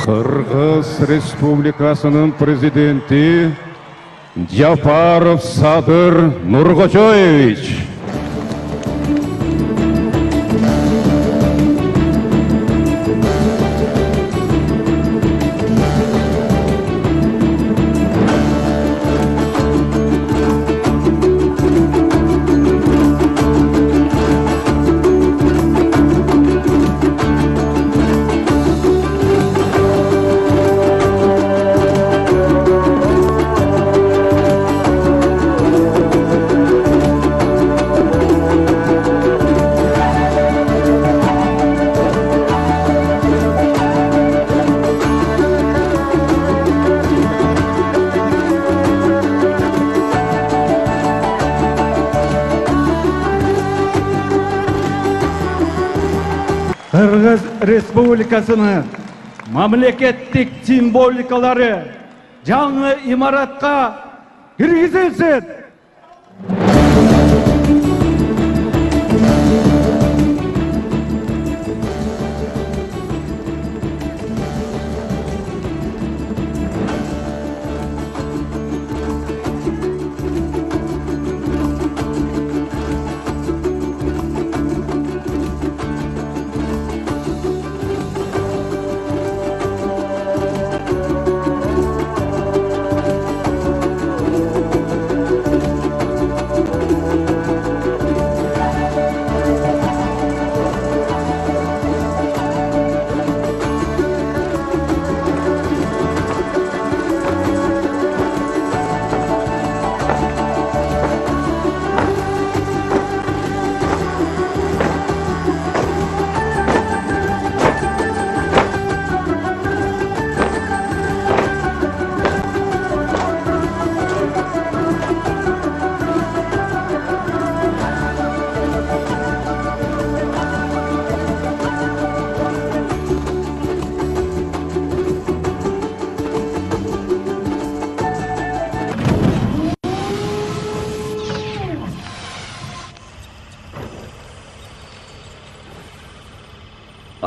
Кыргыз Республикасынын президенти Жапаров Садыр Нуркожоевич. Кыргыз Республикасынын мамлекеттик символикалары жаңы имаратка киргизилсин.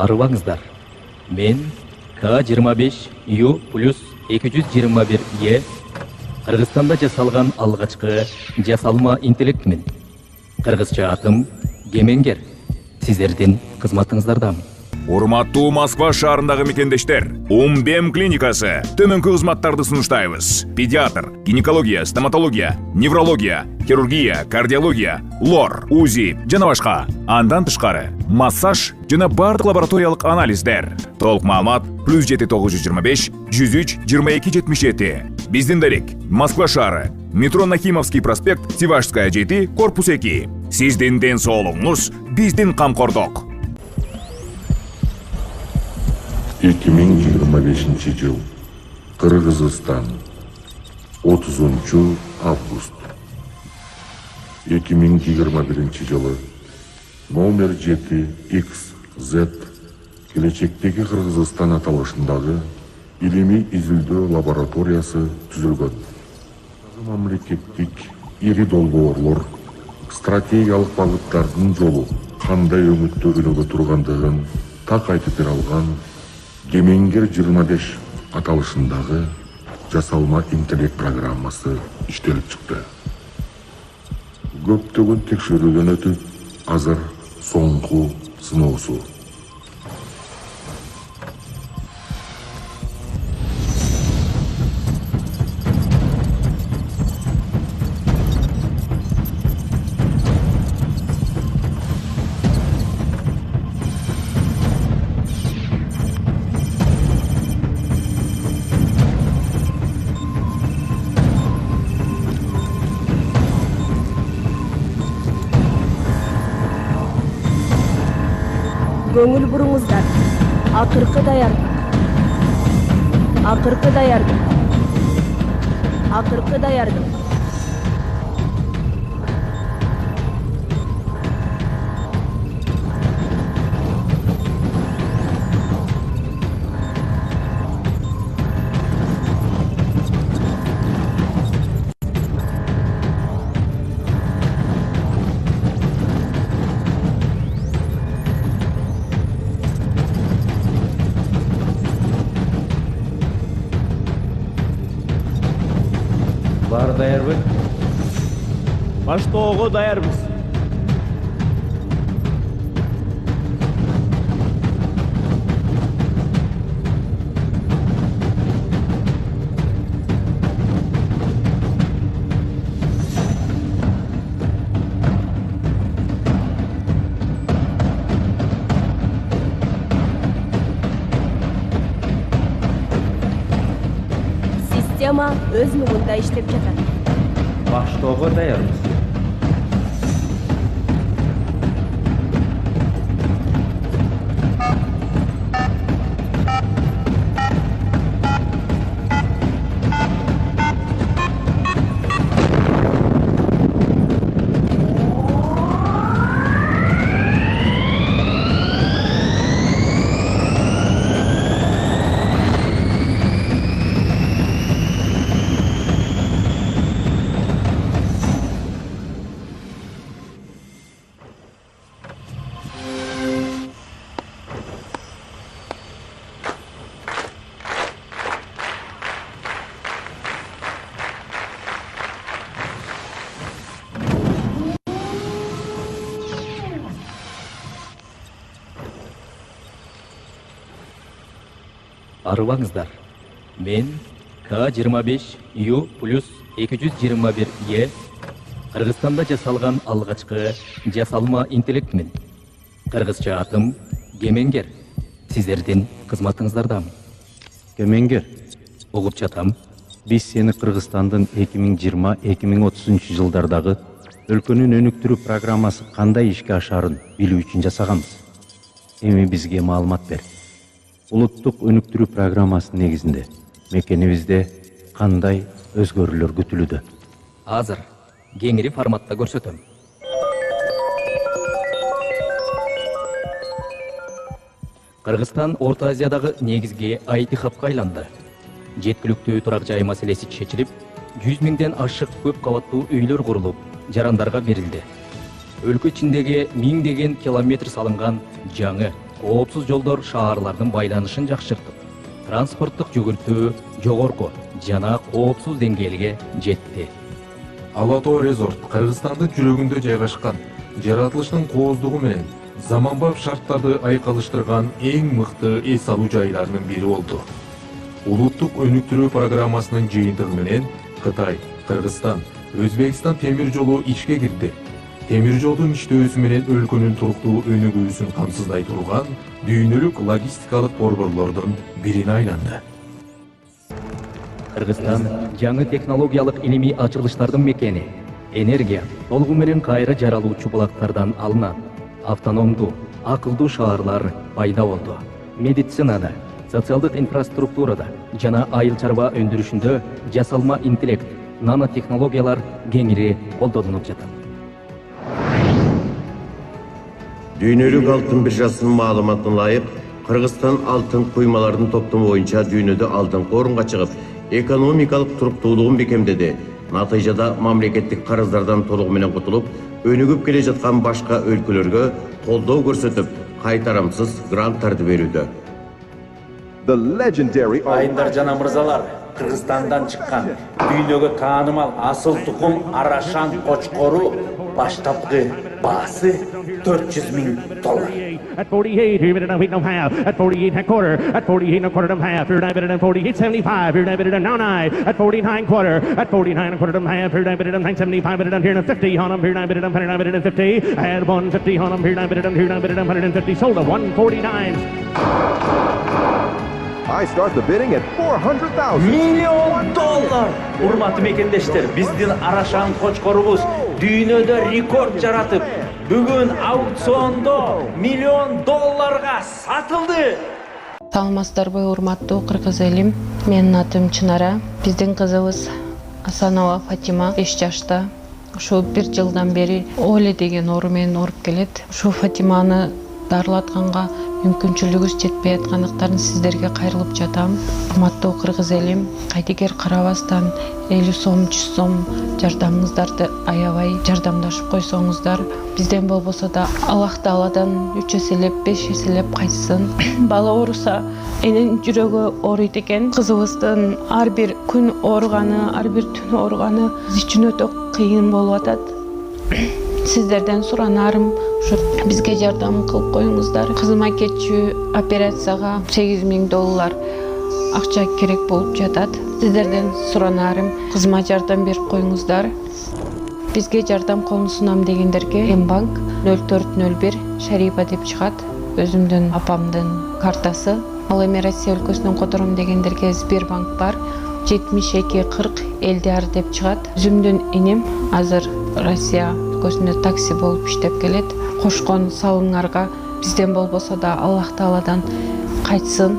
Арылаңыздар. Мен К25U+221E Кыргызстанда жасалган алгачкы жасалма интеллектмин. Кыргызча атым Кемеңгер. Сиздердин кызматыңыздардамын. Урматтуу Москва шаарындагы мекендештер, Умбем клиникасы төмөнкү кызматтарды сунуштайбыз. Педиатр, гинекология, стоматология, неврология, хирургия, кардиология, лор, УЗИ жана башка. Андан тышкары массаж жана бардык лабораториялык анализдер. Толук маалымат +7 925 103 22 77. Биздин дарек Москва шаары, метро Нахимовский проспект, Сивашская 7, корпус 2. Сиздин ден соолугуңуз биздин камкордук. 2025 жыл Кыргызстан 30 август 2021 жылы номер 7XZ келечектеги Кыргызстан аталышындагы илимий изилдөө лабораториясы түзүлгөн. Мамлекеттик ири долбоорлор стратегиялык багыттардын жолу кандай өңүттөгүлөгө тургандыгын так айтып бере алган Кемеңгер 25 аталышындагы жасалма интеллект программасы иштелип чыкты. Көптөгөн текшерүүдөн өтүп, азыр соңку сыноосу. Көңүл буруңуздар. Акыркы даярдык. Акыркы даярдык. Акыркы даярдык. Бары даярбыз? Баштоого даярбыз. Система өз нугунда иштеп жатат. Баштоого даярбыз. Арыбаңыздар. Мен К25U+221E Кыргызстанда жасалган алгачкы жасалма интеллектмин. Кыргызча атым Кемеңгер. Сиздердин кызматыңыздардамын. Кемеңгер, Угуп жатам. биз сени Кыргызстандын 2020-2030 жылдардагы өлкөнүн өнүктүрүү программасы кандай ишке ашарын билүү үчүн жасаганбыз. Эми бизге маалымат бер. Улуттук өнүктүрүү программасынын негизинде мекенибизде кандай өзгөрүүлөр күтүлүүдө? Азыр кеңири форматта көрсөтөм. Кыргызстан Орто Азиядагы негизги IT хабка айланды. Жеткиликтүү турак жай маселеси чечилип, 100 миңден ашык көп кабаттуу үйлөр курулуп, жарандарга берилди. Өлкө ичиндеги миңдеген километр салынган жаңы коопсуз жолдор шаарлардын байланышын жакшыртып, транспорттук жүгүртүү жогорку жана коопсуз деңгээлге жетти. Ала Тоо резорт Кыргызстандын жүрөгүндө жайгашкан, жаратылыштын кооздугу менен заманбап шарттарды айкалыштырган эң мыкты эс алуу жайларынын бири болду. Улуттук өнүктүрүү программасынын жыйынтыгы менен Кытай, Кыргызстан, Өзбекстан темир жолу ишке кирди. Темир жолдун иштөөсү менен өлкөнүн туруктуу өнүгүүсүн камсыздай турган дүйнөлүк логистикалык борборлордун бирине айланды. Кыргызстан жаңы технологиялык илимий ачылыштардын мекени. Энергия толугу менен кайра жаралуучу булактардан алынат. Автономдуу, акылдуу шаарлар пайда болду. Медицинада, социалдык инфраструктурада жана айыл чарба өндүрүшүндө жасалма интеллект, нанотехнологиялар кеңири колдонулуп жатат. Дүйнөлүк алтын биржасынын маалыматына ылайык, Кыргызстан алтын куймалардын топтому боюнча дүйнөдө алдыңкы орунга чыгып, экономикалык туруктуулугун бекемдеди. Натыйжада мамлекеттик карыздардан толугу менен кутулуп, өнүгүп келе жаткан башка өлкөлөргө колдоо көрсөтүп, кайтарамсыз гранттарды берүүдө. Айындар жана мырзалар, Кыргызстандан чыккан дүйнөгө таанымал асыл тукум арашан кочкору баштапкы баасы $400,000. At 48, here we don't have. At 48 and a quarter. At 48 and a quarter, don't have. Here I bid it 48.75. Here I bid it 99. At 49 quarter. At 49 and a quarter, don't have. Here I bid it 9.75. Bid it here in 50 on them. Here I bid it 150. Add 150 on them. Here I bid it 150. Sold at 149. I start the bidding at $400,000. $1,000,000. Урматтуу мекендештер, биздин арашан кочкорубуз дүйнөдө рекорд жаратып, бүгүн аукциондо $1,000,000 сатылды. Саламатсыздарбы, урматтуу кыргыз элим. Менин атым Чынара. Биздин кызыбыз Асанова Фатима 5 жашта. Ушу 1 жылдан бери Оле деген оору менен ооруп келет. Ушу Фатиманы дарылатканга мүмкүнчүлүгүбүз жетпей аткандыктарын сиздерге кайрылып жатам. Урматтуу кыргыз элим, кайтекер карабастан 50 сом, 100 сом жардамыңыздарды аябай жардамдашып койсоңуздар, бизден болбосо да Аллах Тааладан 3 эселеп, 5 эселеп кайтсын. Бала ооруса Энин жүрөгү ооруйт экен. Кызыбыздын ар бир күн ооруганы, ар бир түн ооруганы биз үчүн өтө кыйын болуп атат. Сиздерден суранарым ушу бизге жардам кылып коюңуздар. Кызыма кетчү операцияга $8,000 акча керек болуп жатат. Сиздерден суранарым кызыма жардам берип коюңуздар. Бизге жардам колун сунам дегендерге Мбанк 0401 Шарипа деп чыгат. Өзүмдүн апамдын картасы. Ал эми Россия өлкөсүнөн котором дегендерге Сбербанк бар. 7240 Элдиар деп чыгат. Өзүмдүн иним азыр Россия өлкөсүндө такси болуп иштеп келет. Кошкон салыңарга бизден болбосо да Аллах Тааладан кайтсын.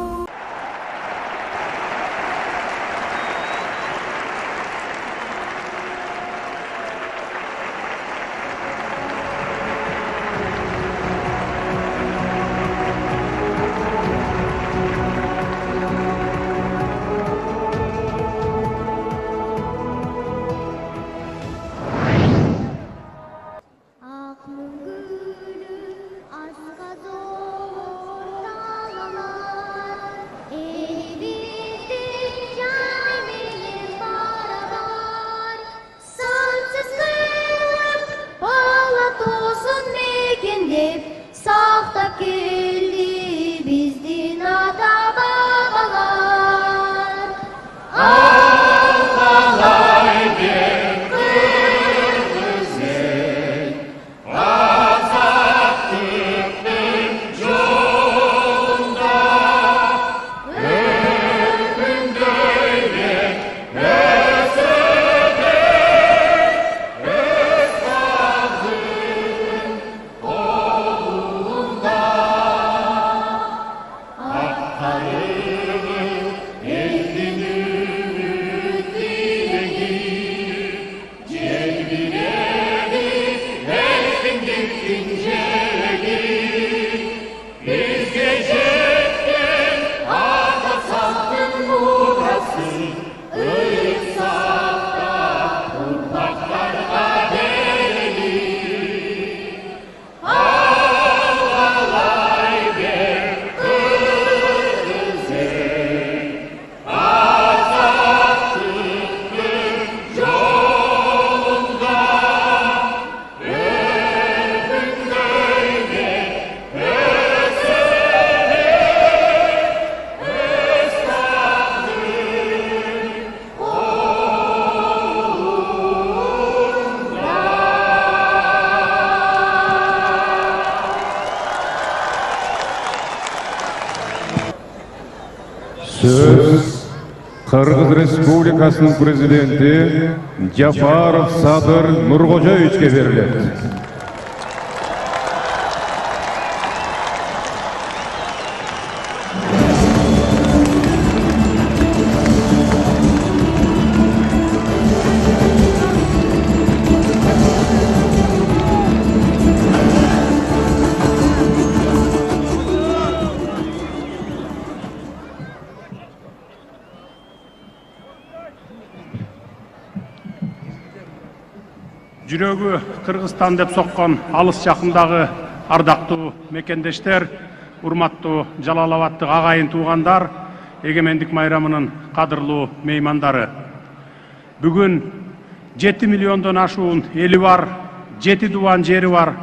Söz Kırgız Respublikasının prezidenti Jafarov Sadır Nurkojoyevичке берилет. Жүрөгү Кыргызстан деп соккон алыс жакындагы ардактуу мекендештер, урматтуу Жалал-Абадтык агайын туугандар, эгемендик майрамынын кадырлуу меймандары. Бүгүн 7 миллиондон ашуун эли бар, 7 дубан жери бар,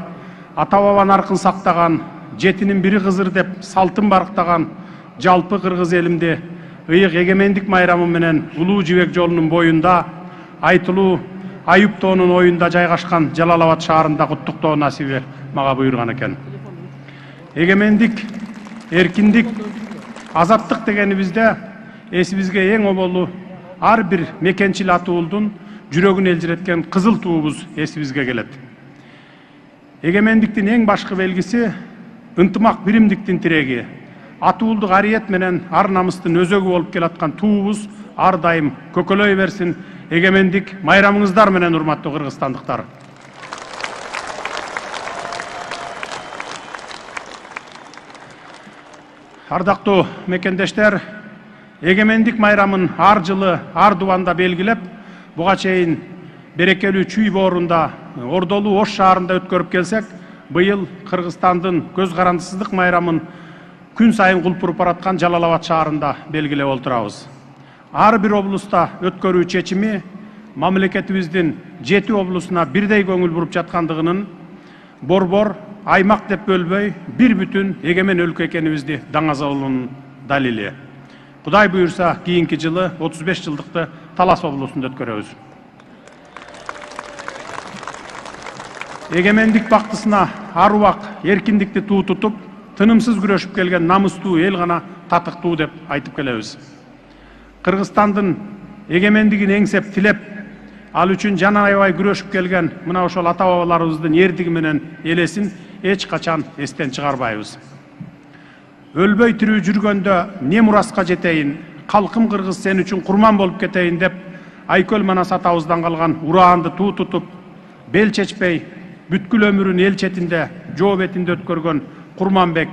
ата-баба наркын сактаган, 7-нин бири кызыр деп салтын барктаган жалпы кыргыз элимде ыйык эгемендик майрамы менен улуу жибек жолунун боюнда айтылуу Айып тоонун оюнда жайгашкан Жалал-Абад шаарында куттуктоо насиби мага буйрган экен. Эгемендик, эркиндик, азаттык дегенибизде эсибизге эң оболу ар бир мекенчил атуулдун жүрөгүн элжиреткен кызыл туубуз эсибизге келет. Эгемендиктин эң башкы белгиси ынтымак биримдиктин тиреги. Атуулдук ариет менен ар намыстын өзөгү болуп келаткан туубуз ар дайым көкөлөй берсин. Эгемендик майрамыңыздар менен урматтуу кыргызстандыктар. Ардактуу мекендештер, эгемендик майрамын ар жылы ар дубанда белгилеп, буга чейин берекелүү Чүй боорунда, Ордолуу Ош шаарында өткөрүп келсек, быйыл Кыргызстандын көз карандысыздык майрамын күн сайын кулпуруп бараткан Жалал Абад шаарында белгилеп отурабыз. Ар бир облуста өткөрүү чечими мамлекетибиздин 7 облусуна бирдей көңүл буруп жаткандыгынын борбор, аймак деп бөлбөй, бир бүтүн эгемен өлкө экенибизди даңазалоонун далили. Кудай буюрса, кийинки жылы 35 жылдыкты Талас облусунда өткөрөбүз. Эгемендик бактысына ар убак эркиндикти туу тутуп, тынымсыз күрөшүп келген намыстуу эл гана татыктуу деп айтып келебиз. Кыргызстандын эгемендигин эңсеп тилеп, ал үчүн жана аябай күрөшүп келген мына ошол ата бабаларыбыздын эрдиги менен элесин эч качан эстен чыгарбайбыз. Өлбөй тирүү жүргөндө не мураска жетейин, калкым кыргыз сен үчүн курман болуп кетейин деп, Айкөл Манас атабыздан калган ураанды туу тутуп, бел чечпей, бүткүл өмүрүн эл четинде, жоо бетинде өткөргөн Курманбек,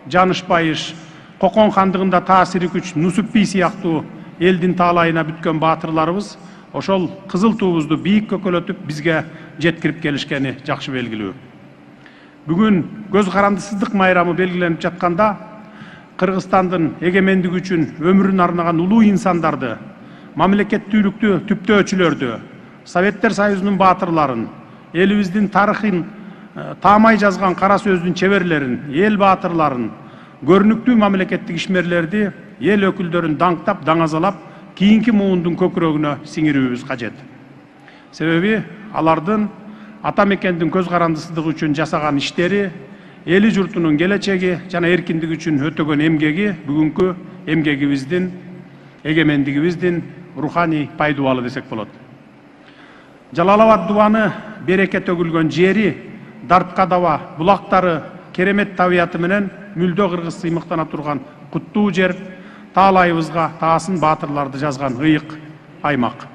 Жанышбайыш, Кокон хандыгында таасири күч Нусуп би сыяктуу элдин таалайына бүткөн баатырларыбыз ошол кызыл туубузду бийик көкөлөтүп бизге жеткирип келишкени жакшы белгилүү. Бүгүн көз карандысыздык майрамы белгиленип жатканда, Кыргызстандын эгемендиги үчүн өмүрүн арнаган улуу инсандарды, мамлекеттүүлүктү түптөөчүлөрдү, Советтер Союзунун баатырларын, элибиздин тарыхын таамай жазган кара сөздүн чеберлерин, эл баатырларын, көрүнүктүү мамлекеттик ишмерлерди, эл өкүлдөрүн даңктап, даңазалап, кийинки муундун көкүрөгүнө сиңирүүбүз кажет. Себеби алардын ата мекендин көз карандысыздыгы үчүн жасаган иштери, эли журтунун келечеги жана эркиндиги үчүн өтөгөн эмгеги бүгүнкү эмгегибиздин, эгемендигибиздин руханий пайдубалы десек болот. Жалал Абад дубаны береке төгүлгөн жери, Дартка даба, булактары, керемет табияты менен мүлдө кыргыз сыймыктана турган куттуу жер, таалайыбызга таасын баатырларды жазган ыйык аймак.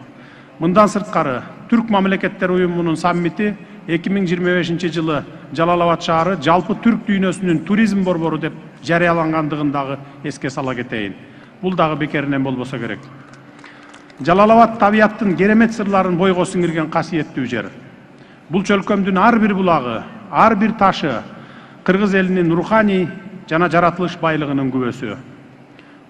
Мындан сырткары Түрк мамлекеттер уюмунун саммити 2025 жылы Жалал Абад шаары жалпы түрк дүйнөсүнүн туризм борбору деп жарыялангандыгын дагы эске сала кетейин. Бул дагы бекеринен болбосо керек. Жалал Абад табияттын керемет сырларын бойго сиңирген касиеттүү жер. Бул чөлкөмдүн ар бир булагы, ар бир ташы кыргыз элинин руханий жана жаратылыш байлыгынын күбөсү.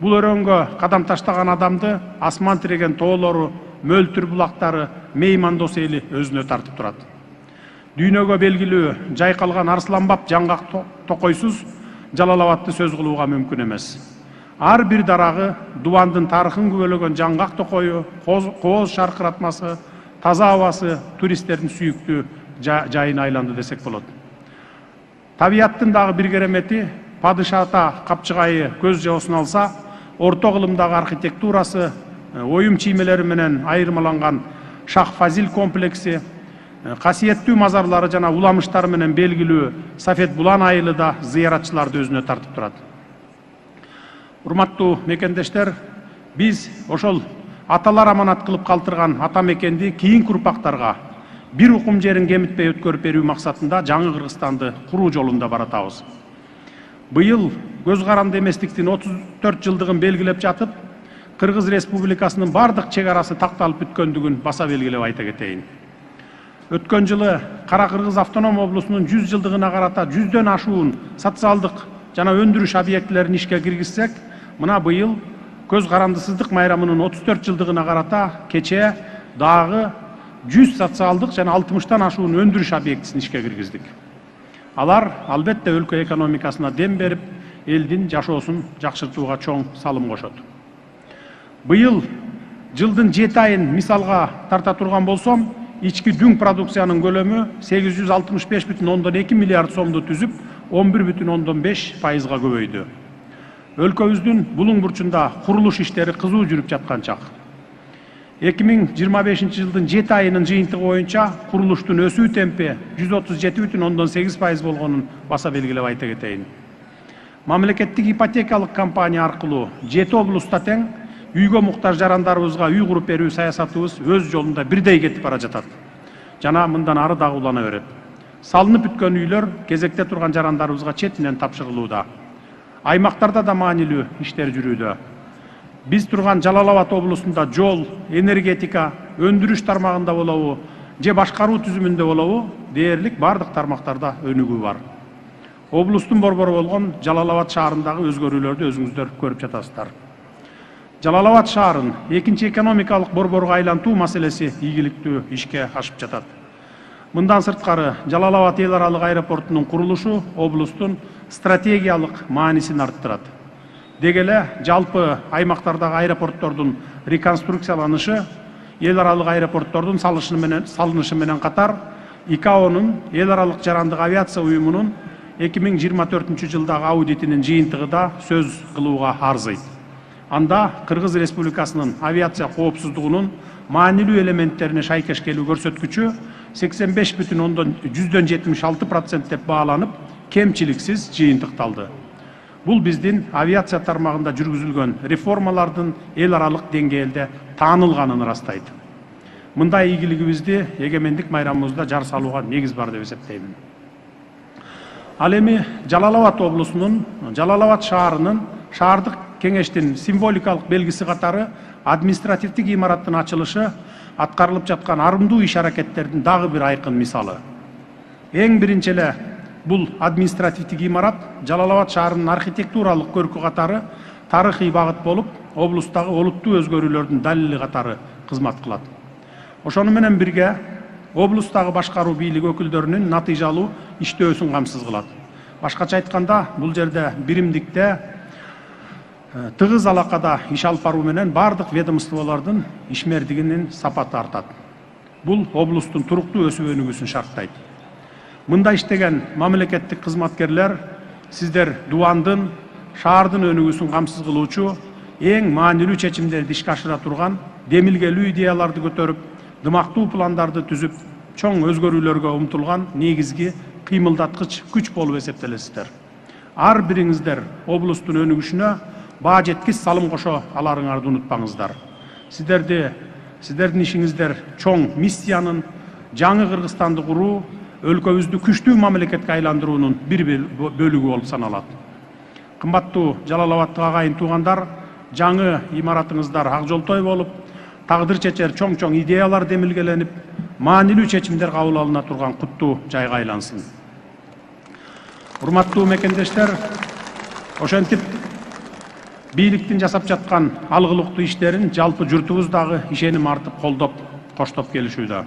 Бул өрөнгө кадам таштаган адамды асман тиреген тоолору, мөлтүр булактары, меймандос эли өзүнө тартып турат. Дүйнөгө белгилүү жайкалган Арсланбап жаңгак токойсуз Жалал Абадты сөз кылууга мүмкүн эмес. Ар бир дарагы дубандын тарыхын күбөлөгөн жаңгак токою, кооз шаркыратмасы, таза абасы туристтердин сүйүктүү жайына айланды десек болот. Табияттын дагы бир керемети Падыша ата капчыгайы көз жоосун алса, орто кылымдагы архитектурасы, оюм чиймелери менен айырмаланган Шах Фазил комплекси, касиеттүү мазарлары жана уламыштары менен белгилүү Сафет Булан айылы да зыяратчыларды өзүнө тартып турат. Урматтуу мекендештер, биз ошол аталар аманат кылып калтырган ата мекенди кийинки урпактарга бир укум жерин кемитпей өткөрүп берүү максатында жаңы Кыргызстанды куруу жолунда баратабыз. Быйыл көз каранды эместиктин 34 жылдыгын белгилеп жатып, Кыргыз Республикасынын бардык чек арасы такталып бүткөндүгүн баса белгилеп айта кетейин. Өткөн жылы Кара Кыргыз автоном облусунун 100 жылдыгына карата 100дөн ашуун социалдык жана өндүрүш объектилерин ишке киргизсек, мына быйыл көз карандысыздык майрамынын 34 жылдыгына карата кече дагы 100 социалдык жана 60тан ашуун өндүрүш объектисин ишке киргиздик. Алар албетте өлкө экономикасына дем берип, элдин жашоосун жакшыртууга чоң салым кошот. Быйыл жылдын 7 айын мисалга тарта турган болсом, ички дүң продукциянын көлөмү 865,2 миллиард сомду түзүп, 11,5%га көбөйдү. Өлкөбүздүн булуң бурчунда курулуш иштери кызуу жүрүп жаткан чак. 2025 жылдын 7 айынын жыйынтыгы боюнча курулуштун өсүү темпи 137,8% болгонун баса белгилеп айта кетейин. Мамлекеттик ипотекалык компания аркылуу 7 облуста тең үйгө муктаж жарандарыбызга үй куруп берүү саясатыбыз өз жолунда бирдей кетип бара жатат. Жана мындан ары дагы улана берет. Салынып бүткөн үйлөр кезекте турган жарандарыбызга четинен тапшырылууда. Аймактарда да маанилүү иштер жүрүүдө. Биз турган Жалал Абад облусунда жол, энергетика, өндүрүш тармагында болобу, же башкаруу түзүмүндө болобу, дээрлик бардык тармактарда өнүгүү бар. облустун борбору болгон Жалал Абад шаарындагы өзгөрүүлөрдү өзүңүздөр көрүп жатасыздар. Жалал Абад шаарын экинчи экономикалык борборго айлантуу маселеси ийгиликтүү ишке ашып жатат. Мындан сырткары Жалал Абад эл аралык аэропортунун курулушу облустун стратегиялык маанисин арттырат. Деги эле жалпы аймактардагы аэропорттордун реконструкцияланышы эл аралык аэропорттордун салынышы менен катар ИКАОнун эл аралык жарандык авиация уюмунун 2024 жылдагы аудитинин жыйынтыгы да сөз кылууга арзыйт. Анда Кыргыз Республикасынын авиация коопсуздугунун маанилүү элементтерине шайкеш келүү көрсөткүчү 85,76% деп бааланып, кемчиликсиз жыйынтыкталды. Бул биздин авиация тармагында жүргүзүлгөн реформалардын эл аралык деңгээлде таанылганын ырастайт. Мындай ийгилигибизди эгемендик майрамыбызда жар салууга негиз бар деп эсептеймин. Ал эми Жалал Абад облусунун Жалал Абад шаарынын шаардык кеңештин символикалык белгиси катары административдик имараттын ачылышы аткарылып жаткан арымдуу иш-аракеттердин дагы бир айкын мисалы. Эң биринчи эле бул административдик имарат Жалал Абад шаарынын архитектуралык көркү катары тарыхый багыт болуп, облустагы олуттуу өзгөрүүлөрдүн далили катары кызмат кылат. Ошону менен бирге облустагы башкаруу бийлик өкүлдөрүнүн натыйжалуу иштөөсүн камсыз кылат. Башкача айтканда, бул жерде биримдикте тыгыз алакада иш алып баруу менен бардык ведомстволордун ишмердигинин сапаты артат. Бул облустун туруктуу өсүп өнүгүүсүн шарттайт. Мында иштеген мамлекеттик кызматкерлер сиздер дубандын, шаардын өнүгүүсүн камсыз кылуучу эң маанилүү чечимдерди ишке ашыра турган, демилгелүү идеяларды көтөрүп, дымактуу пландарды түзүп, чоң өзгөрүүлөргө умтулган негизги кыймылдаткыч күч болуп эсептелесиздер. Ар бириңиздер облустун өнүгүшүнө баа жеткис салым кошо аларыңарды унутпаңыздар. Сиздердин ишиңиздер чоң миссиянын, жаңы Кыргызстанды куруу, өлкөбүздү күчтүү мамлекетке айландыруунун бир бөлүгү болуп саналат. Кымбаттуу Жалал Абадтык агайын туугандар, жаңы имаратыңыздар ак жолтой болуп, тагдыр чечер чоң идеялар демилгеленип, маанилүү чечимдер кабыл алына турган куттуу жайга айлансын. Урматтуу мекендештер, ошентип бийликтин жасап жаткан алгылыктуу иштерин жалпы журтубуз дагы ишеним артып колдоп, коштоп келишүүдө.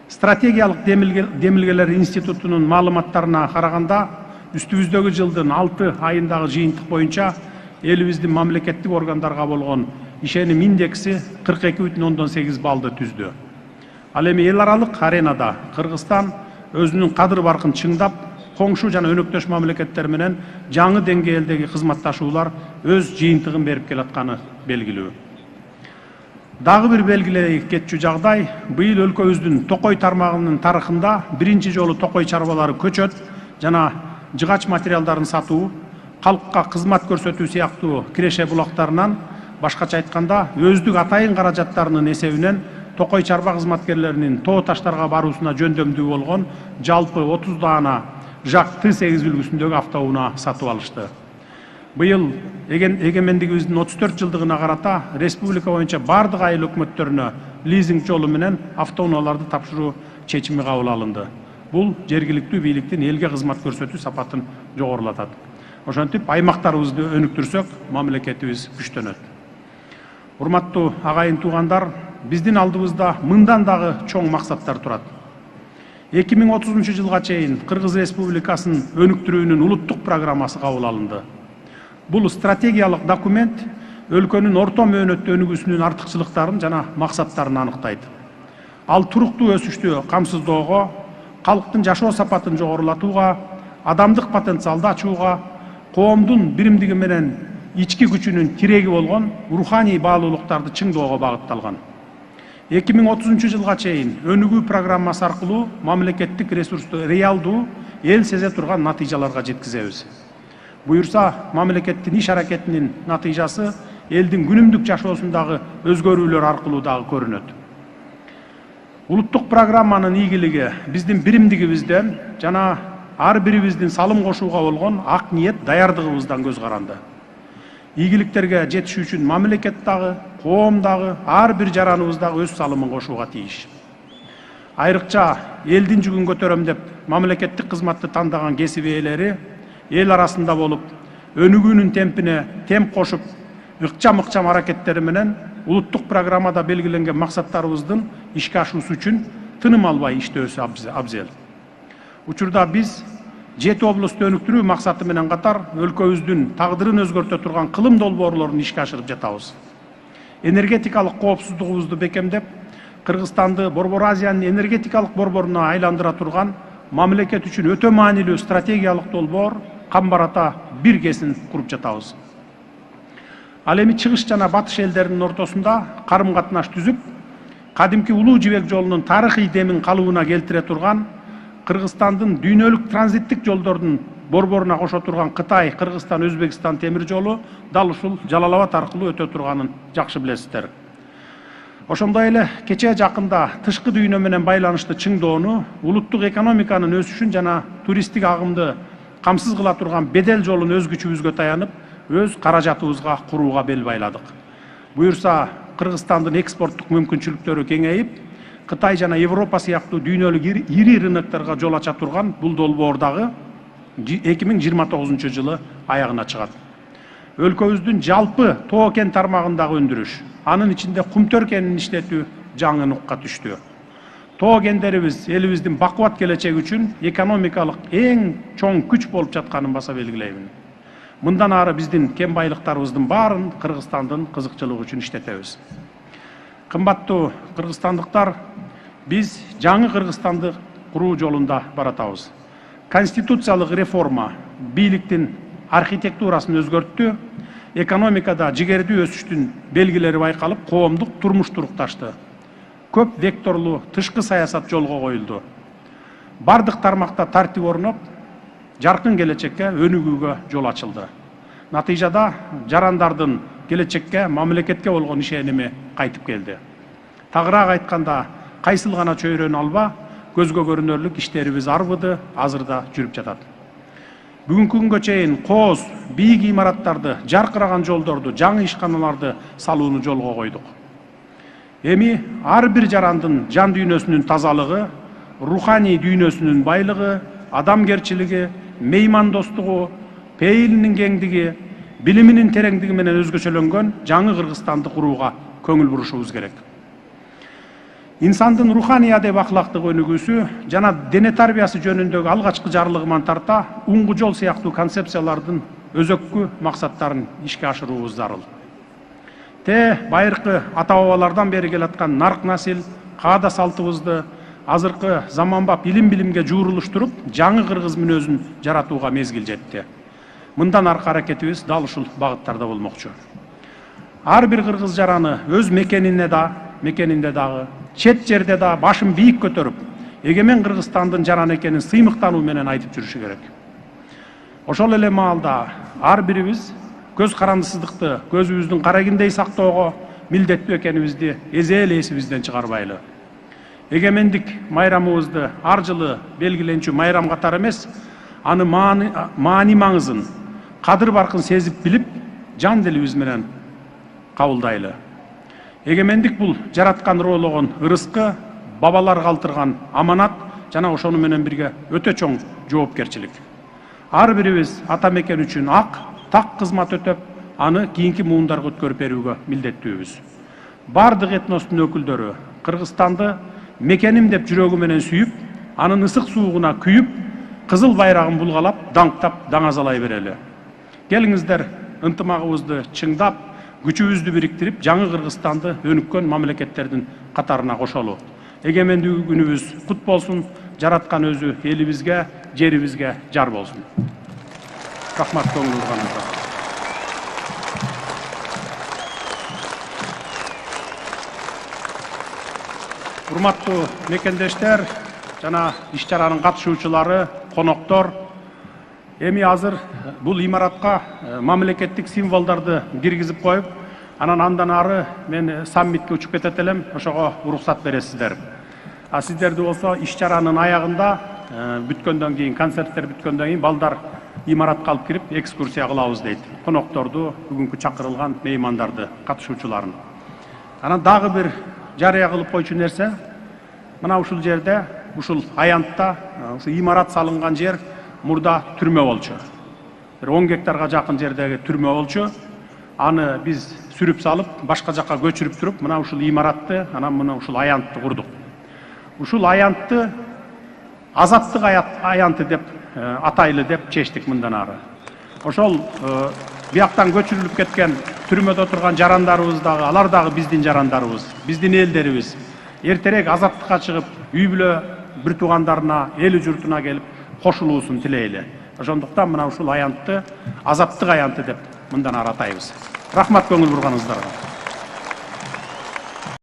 Стратегиялык демилгелер институтунун маалыматтарына караганда, үстүбүздөгү жылдын 6 айындагы жыйынтык боюнча элибиздин мамлекеттик органдарга болгон ишеним индекси 42,8 баллды түздү. Ал эми эл аралык аренада Кыргызстан өзүнүн кадыр баркын чыңдап, коңшу жана өнөктөш мамлекеттер менен жаңы деңгээлдеги кызматташуулар өз жыйынтыгын берип келатканы белгилүү. Дагы бир белгилей кетчү жагдай, быйыл өлкөбүздүн токой тармагынын тарыхында биринчи жолу токой чарбалары көчөт жана жыгач материалдарын сатуу, калкка кызмат көрсөтүү сыяктуу киреше булактарынан, башкача айтканда, өздүк атайын каражаттарынын эсебинен токой чарба кызматкерлеринин тоо таштарга баруусуна жөндөмдүү болгон жалпы 30 даана жак Т8 үлгүсүндөгү автоунаа сатып алышты. Быйыл эгемендигибиздин 34 жылдыгына карата республика боюнча бардык айыл өкмөттөрүнө лизинг жолу менен автоунааларды тапшыруу чечими кабыл алынды. Бул жергиликтүү бийликтин элге кызмат көрсөтүү сапатын жогорулатат. Ошентип аймактарыбызды өнүктүрсөк, мамлекетибиз күчтөнөт. Урматтуу агайын туугандар, биздин алдыбызда мындан дагы чоң максаттар турат. 2030 жылга чейин Кыргыз Республикасынын өнүктүрүүнүн улуттук программасы кабыл алынды. Бул стратегиялык документ өлкөнүн орто мөөнөттө өнүгүүсүнүн артыкчылыктарын жана максаттарын аныктайт. Ал туруктуу өсүштү камсыздоого, калктын жашоо сапатын жогорулатууга, адамдык потенциалды ачууга, коомдун биримдиги менен ички күчүнүн тиреги болгон руханий баалуулуктарды чыңдоого багытталган. 2030 жылга чейин өнүгүү программасы аркылуу мамлекеттик ресурсту реалдуу, эл сезе турган натыйжаларга жеткизебиз. Буюрса, мамлекеттин иш-аракетинин натыйжасы элдин күнүмдүк жашоосундагы өзгөрүүлөр аркылуу дагы көрүнөт. Улуттук программанын ийгилиги биздин биримдигибизден жана ар бирибиздин салым кошууга болгон ак ниет даярдыгыбыздан көз каранды. Ийгиликтерге жетишүү үчүн мамлекет дагы, коом дагы, ар бир жараныбыз дагы өз салымын кошууга тийиш. айрыкча элдин жүгүн көтөрөм деп мамлекеттик кызматты тандаган кесип ээлери эл арасында болуп, өнүгүүнүн темпине темп кошуп, ыкчам аракеттери менен улуттук программада белгиленген максаттарыбыздын ишке ашуусу үчүн тыным албай иштөөсү абзел. Учурда биз 7 облусту өнүктүрүү максаты менен катар өлкөбүздүн тагдырын өзгөртө турган кылым долбоорлорун ишке ашырып жатабыз. Энергетикалык коопсуздугубузду бекемдеп, Кыргызстанды Борбор Азиянын энергетикалык борборуна айландыра турган мамлекет үчүн өтө маанилүү стратегиялык долбоор Камбарата биргесин куруп жатабыз. Ал эми чыгыш жана батыш элдеринин ортосунда карым катнаш түзүп, кадимки улуу жибек жолунун тарыхый демин калыбына келтире турган, Кыргызстандын дүйнөлүк транзиттик жолдордун борборуна кошо турган Кытай, Кыргызстан, Өзбекстан темир жолу дал ушул Жалал Абад аркылуу өтө турганын жакшы билесиздер. Ошондой эле кечээ жакында тышкы дүйнө менен байланышты чыңдоону, улуттук экономиканын өсүшүн жана туристтик агымды камсыз кыла турган бедел жолун өз күчүбүзгө таянып, өз каражатыбызга курууга бел байладык. Буюрса, Кыргызстандын экспорттук мүмкүнчүлүктөрү кеңейип, Кытай жана Европа сыяктуу дүйнөлүк ири рынокторго жол ача турган бул долбоор дагы 2029 жылы аягына чыгат. Өлкөбүздүн жалпы тоо кен тармагындагы өндүрүш, анын ичинде кумтөр кенин иштетүү жаңы нукка түштү. Тоо кендерибиз элибиздин бакубат келечеги үчүн экономикалык эң чоң күч болуп жатканын баса белгилеймин. Мындан ары биздин кен байлыктарыбыздын баарын Кыргызстандын кызыкчылыгы үчүн иштетебиз. Кымбаттуу кыргызстандыктар, биз жаңы Кыргызстанды куруу жолунда баратабыз. Конституциялык реформа бийликтин архитектурасын өзгөрттү, экономикада жигердүү өсүштүн белгилери байкалып, коомдук турмуш турукташты. Көп векторлуу тышкы саясат жолго коюлду. Бардык тармакта тартип орноп, жаркын келечекке өнүгүүгө жол ачылды. Натыйжада жарандардын келечекке, мамлекетке болгон ишеними кайтып келди. Тагыраак айтканда, кайсыл гана чөйрөнү алба, көзгө көрүнөрлүк иштерибиз арбыды, азырда жүрүп жатат. Бүгүнкү күнгө чейин кооз, бийик имараттарды, жаркыраган жолдорду, жаңы ишканаларды салууну жолго койдук. Эми ар бир жарандын жан дүйнөсүнүн тазалыгы, руханий дүйнөсүнүн байлыгы, адамгерчилиги, меймандостугу, пейилинин кеңдиги, билиминин тереңдиги менен өзгөчөлөнгөн жаңы Кыргызстанды курууга көңүл бурушубуз керек. Инсандын руханий адеп ахлактык өнүгүүсү жана дене тарбиясы жөнүндөгү алгачкы жарлыгыман тарта уңгу жол сыяктуу концепциялардын өзөккү максаттарын ишке ашыруубуз зарыл. Байыркы ата-бабалардан бери келаткан нарк насил, каада салтыбызды азыркы заманбап илим-билимге жуурулуштуруп, жаңы кыргыз мүнөзүн жаратууга мезгил жетти. Мындан аркы аракетибиз дал ушул багыттарда болмокчу. Ар бир кыргыз жараны өз мекенинде дагы, чет жерде да башын бийик көтөрүп, эгемен Кыргызстандын жаран экенин сыймыктануу менен айтып жүрүшү керек. Ошол эле маалда ар бирибиз көз карандысыздыкты көзүбүздүн карагиндей сактоого милдеттүү экенибизди эзел эсибизден чыгарбайлы. Эгемендик майрамыбызды ар жылы белгиленчү майрам катары эмес, аны маани маңызын, кадыр баркын сезип билип, жан дилибиз менен кабылдайлы. Эгемендик бул жараткан роологон ырыскы, бабалар калтырган аманат жана ошону менен бирге өтө чоң жоопкерчилик. Ар бирибиз ата мекен үчүн так кызмат өтөп, аны кийинки муундарга өткөрүп берүүгө милдеттүүбүз. Бардык этностун өкүлдөрү Кыргызстанды мекеним деп жүрөгү менен сүйүп, анын ысык суугуна күйүп, кызыл байрагын булгалап, даңктап, даңазалай берели. Келиңиздер, ынтымагыбызды чыңдап, күчүбүздү бириктирип, жаңы Кыргызстанды өнүккөн мамлекеттердин катарына кошолу. Эгемендүү күнүбүз кут болсун, жараткан өзү элибизге, жерибизге жар болсун. Рахмат көңүл бурганыңызга. Урматтуу мекендештер жана иш-чаранын катышуучулары, коноктор, эми азыр бул имаратка мамлекеттик символдорду киргизип коюп, андан ары мен саммитке учуп кетет элем, ошого уруксат бересиздер. Сиздерди болсо иш-чаранын аягында бүткөндөн кийин, концерттер бүткөндөн кийин балдар имаратка алып кирип экскурсия кылабыз дейт. Конокторду, бүгүнкү чакырылган меймандарды, катышуучуларын. Анан дагы бир жарыя кылып койчу нерсе, мына ушул жерде, ушул аянтта, ушу имарат салынган жер мурда түрмө болчу. 10 гектарга жакын жердеги түрмө болчу. Аны биз сүрүп салып, башка жакка көчүрүп туруп, мына ушул имаратты, анан мына ушул аянтты курдук. Ушул аянтты азаттык аянты деп атайлы деп чечтик мындан ары. Ошол бияктан көчүрүлүп кеткен түрмөдө турган жарандарыбыз дагы, алар дагы биздин жарандарыбыз, биздин элдерибиз. Эртерээк азаттыкка чыгып, үй бүлө бир туугандарына, эли журтуна келип кошулуусун тилейли. Ошондуктан мына ушул аянтты азаттык аянты деп мындан ары атайбыз. Рахмат көңүл бурганыңыздарга.